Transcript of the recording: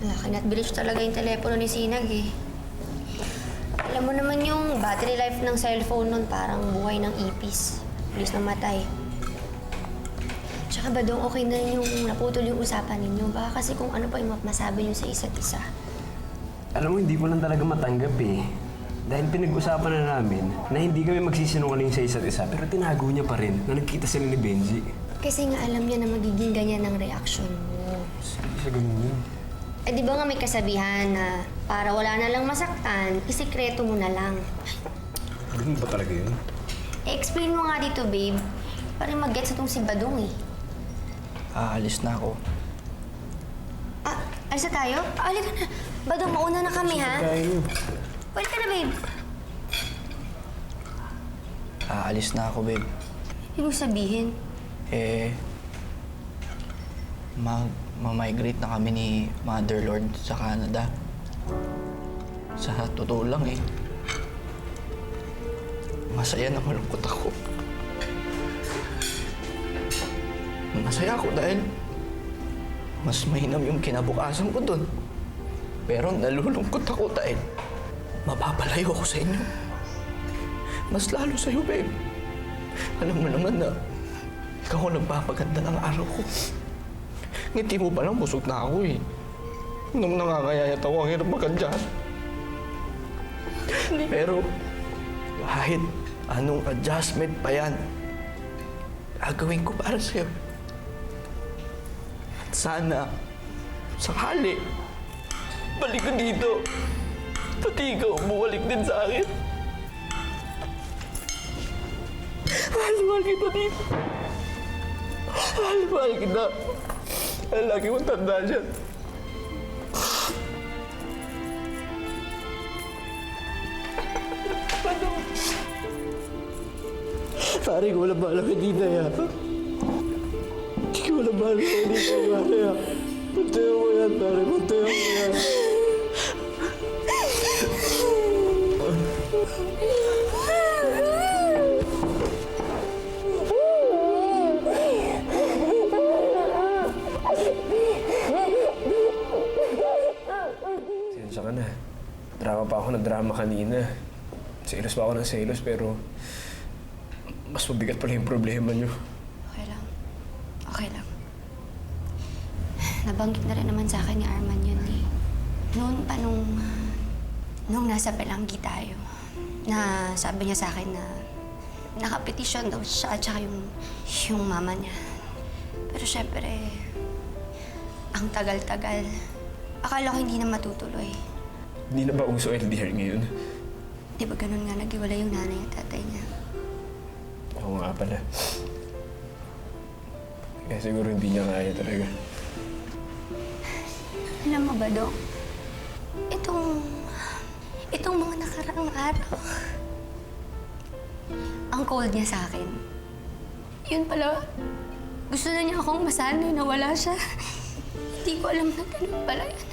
Kinat-bilis talaga yung telepono ni Sinag eh. Alam mo naman yung battery life ng cellphone nun parang buhay ng ipis. Bilis namatay. Tsaka ba dong okay na yung naputol yung usapan ninyo? Baka kasi kung ano pa yung masabi nyo sa isa't isa. Alam mo, hindi ko lang talaga matanggap eh. Dahil pinag-usapan na namin na hindi kami magsisinungaling sa isa't isa, pero tinago niya pa rin na nagkita sila ni Benji. Kasi nga alam niya na magiging ganyan ang reaksyon mo. Sabi siya ganun yun. Eh di ba nga may kasabihan na para wala na lang masaktan, isikreto mo na lang. Ganun ba talaga yun? Explain mo nga dito, babe. Para mag-gets itong si Badong eh. Aalis na ako. Alis na tayo? Alika na. Badong, mauna na kami, ha? Pwede ka na, babe. Aalis na ako, babe. Ibig sabihin? Ma-migrate na kami ni Mother Lord sa Canada. Sa totoo lang eh. Masaya na malungkot ako. Masaya ako dahil mas mainam yung kinabukasan ko dun. Pero nalulungkot ako dahil mapapalayo ako sa inyo. Mas lalo sa'yo, babe. Alam mo naman na ikaw ang nagpapaganda ng araw ko. Ngiti mo pa lang, busog na ako eh. Nung nangangayayat ako, ang hirap mag-adjust. Pero kahit anong adjustment pa yan, gagawin ko para sa'yo. At sana, sakali, balik ka dito. Pati ikaw, bumalik din sa akin. Mahal kita dito. Mahal kita. Lagi mong tanda siya. Pare, ko wala bahala ka dito, ya. Hindi ko wala bahala ka dito, pare, ya. Puntayan mo yan, pare. Puntayan mo yan. Sensya ka na. Drama pa ako ng drama kanina. Selos pa ako ng selos, pero mas mabigat pala yung problema niyo. Okay lang. Okay lang. Nabanggit na rin naman sa akin ni Arman yun eh. Noon pa nung nasa Pelanggi tayo, na sabi niya sa akin na nakapetisyon daw siya at saka yung mama niya. Pero syempre, ang tagal-tagal. Akala ko hindi na matutuloy. Hindi na ba uso LDR ngayon? Di ba ganun nga nag-iwala yung nanay at tatay niya? Oo nga pala. Kaya siguro hindi niya kaya talaga. Alam mo ba, Dok? Itong mga nakaraang araw, ang cold niya sa akin. Yun pala, gusto na niya akong masanay na wala siya. Hindi ko alam na ganun pala yun.